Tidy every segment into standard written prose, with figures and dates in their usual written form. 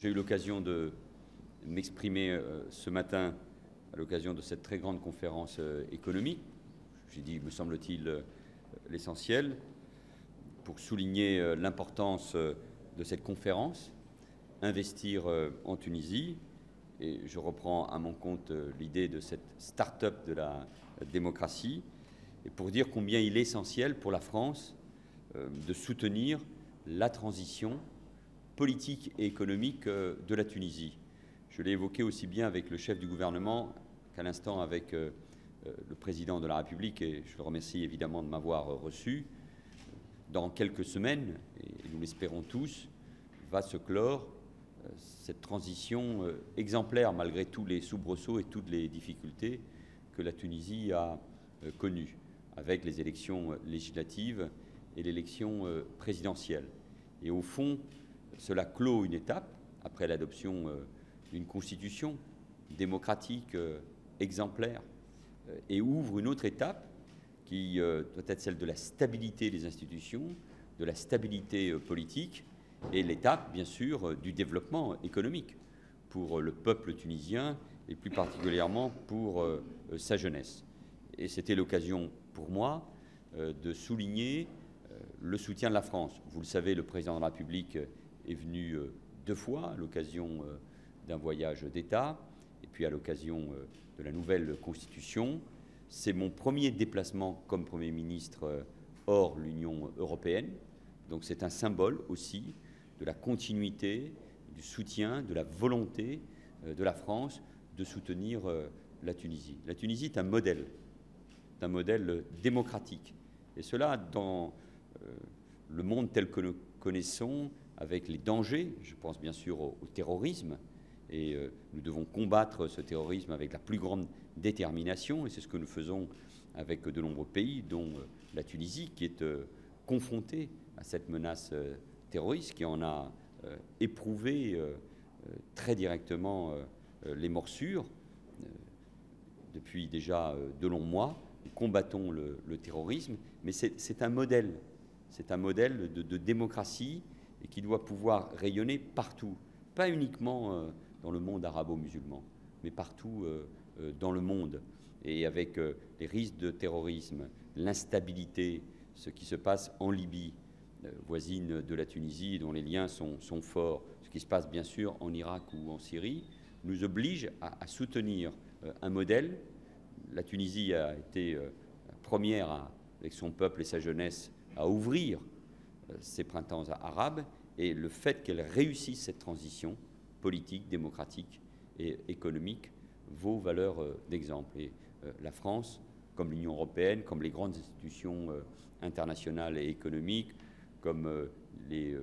J'ai eu l'occasion de m'exprimer ce matin à l'occasion de cette très grande conférence économique. J'ai dit, me semble-t-il, l'essentiel pour souligner l'importance de cette conférence, investir en Tunisie. Et je reprends à mon compte l'idée de cette start-up de la démocratie, et pour dire combien il est essentiel pour la France de soutenir la transition politique et économique de la Tunisie. Je l'ai évoqué aussi bien avec le chef du gouvernement qu'à l'instant avec le président de la République, et je le remercie évidemment de m'avoir reçu. Dans quelques semaines, et nous l'espérons tous, va se clore cette transition exemplaire malgré tous les soubresauts et toutes les difficultés que la Tunisie a connues, avec les élections législatives et l'élection présidentielle. Et au fond, cela clôt une étape après l'adoption d'une constitution démocratique exemplaire et ouvre une autre étape qui doit être celle de la stabilité des institutions, de la stabilité politique et l'étape, bien sûr, du développement économique pour le peuple tunisien et plus particulièrement pour sa jeunesse. Et c'était l'occasion pour moi de souligner le soutien de la France. Vous le savez, le président de la République est venu 2 fois à l'occasion d'un voyage d'État et puis à l'occasion de la nouvelle Constitution. C'est mon premier déplacement comme Premier ministre hors l'Union européenne. Donc c'est un symbole aussi de la continuité, du soutien, de la volonté de la France de soutenir la Tunisie. La Tunisie est un modèle démocratique. Et cela, dans le monde tel que nous connaissons, avec les dangers, je pense bien sûr au terrorisme, et nous devons combattre ce terrorisme avec la plus grande détermination, et c'est ce que nous faisons avec de nombreux pays, dont la Tunisie, qui est confrontée à cette menace terroriste, qui en a éprouvé très directement les morsures depuis déjà de longs mois. Nous combattons le terrorisme, mais c'est un modèle de démocratie et qui doit pouvoir rayonner partout, pas uniquement dans le monde arabo-musulman, mais partout dans le monde. Et avec les risques de terrorisme, l'instabilité, ce qui se passe en Libye, voisine de la Tunisie, dont les liens sont forts, ce qui se passe bien sûr en Irak ou en Syrie, nous oblige à soutenir un modèle. La Tunisie a été la première, avec son peuple et sa jeunesse, à ouvrir ces printemps arabes, et le fait qu'elle réussisse cette transition politique, démocratique et économique vaut valeur d'exemple. Et la France, comme l'Union européenne, comme les grandes institutions internationales et économiques, comme les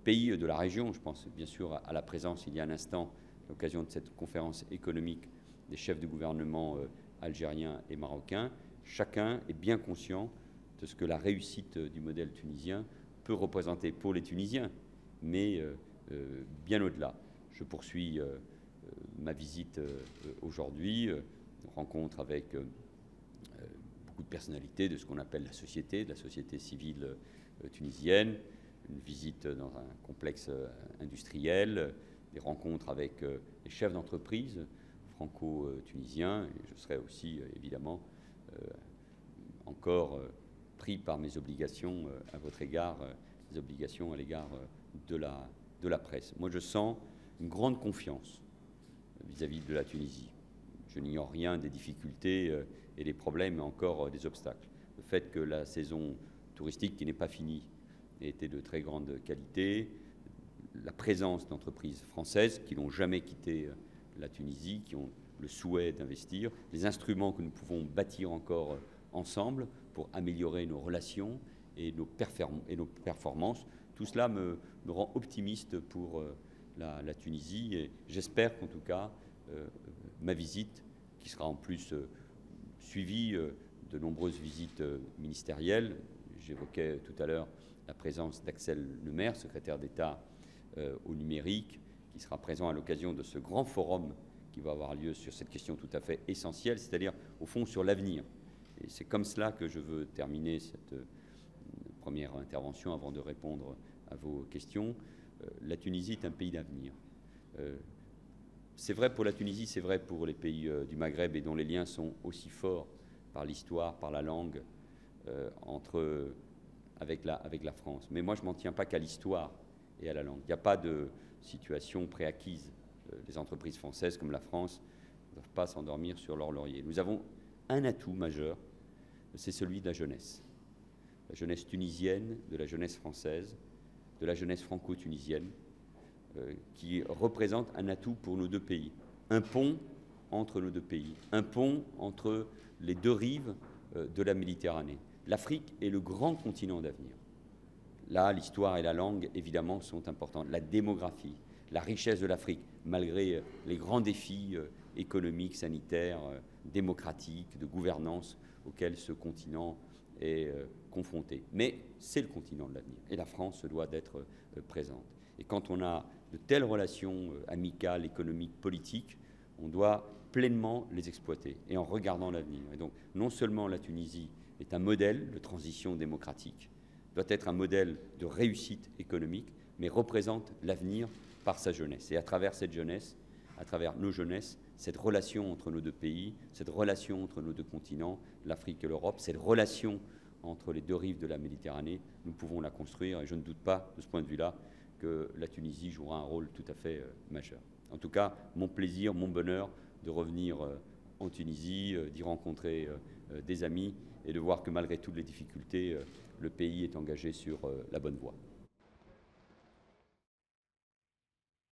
pays de la région, je pense bien sûr à la présence il y a un instant, à l'occasion de cette conférence économique, des chefs de gouvernement algériens et marocains, chacun est bien conscient de ce que la réussite du modèle tunisien peut représenter pour les Tunisiens, mais bien au-delà. Je poursuis ma visite aujourd'hui, rencontre avec beaucoup de personnalités de ce qu'on appelle la société, de la société civile tunisienne, une visite dans un complexe industriel, des rencontres avec les chefs d'entreprise franco-tunisiens. Et je serai aussi évidemment encore pris par mes obligations à votre égard, les obligations à l'égard de la presse. Moi, je sens une grande confiance vis-à-vis de la Tunisie. Je n'ignore rien des difficultés et des problèmes, mais encore des obstacles. Le fait que la saison touristique, qui n'est pas finie, ait été de très grande qualité, la présence d'entreprises françaises qui n'ont jamais quitté la Tunisie, qui ont le souhait d'investir, les instruments que nous pouvons bâtir encore ensemble pour améliorer nos relations et nos performances, tout cela me rend optimiste pour la Tunisie, et j'espère qu'en tout cas ma visite, qui sera en plus suivie de nombreuses visites ministérielles, j'évoquais tout à l'heure la présence d'Axel Lemaire, secrétaire d'État au numérique, qui sera présent à l'occasion de ce grand forum qui va avoir lieu sur cette question tout à fait essentielle, c'est-à-dire au fond sur l'avenir. Et c'est comme cela que je veux terminer cette première intervention avant de répondre à vos questions. la Tunisie est un pays d'avenir. C'est vrai pour la Tunisie, c'est vrai pour les pays du Maghreb et dont les liens sont aussi forts par l'histoire, par la langue, avec la France. Mais moi, je ne m'en tiens pas qu'à l'histoire et à la langue. Il n'y a pas de situation préacquise. Les entreprises françaises comme la France ne doivent pas s'endormir sur leur laurier. Nous avons un atout majeur, c'est celui de la jeunesse tunisienne, de la jeunesse française, de la jeunesse franco-tunisienne, qui représente un atout pour nos deux pays, un pont entre nos deux pays, un pont entre les deux rives de la Méditerranée. L'Afrique est le grand continent d'avenir. Là, l'histoire et la langue, évidemment, sont importantes. La démographie, la richesse de l'Afrique, malgré les grands défis économiques, sanitaires, démocratiques, de gouvernance auxquels ce continent est confronté. Mais c'est le continent de l'avenir et la France se doit d'être présente. Et quand on a de telles relations amicales, économiques, politiques, on doit pleinement les exploiter et en regardant l'avenir. Et donc, non seulement la Tunisie est un modèle de transition démocratique, doit être un modèle de réussite économique, mais représente l'avenir par sa jeunesse. Et à travers cette jeunesse, à travers nos jeunesses, cette relation entre nos deux pays, cette relation entre nos deux continents, l'Afrique et l'Europe, cette relation entre les deux rives de la Méditerranée, nous pouvons la construire. Et je ne doute pas, de ce point de vue-là, que la Tunisie jouera un rôle tout à fait majeur. En tout cas, mon plaisir, mon bonheur de revenir en Tunisie, d'y rencontrer des amis et de voir que malgré toutes les difficultés, le pays est engagé sur la bonne voie.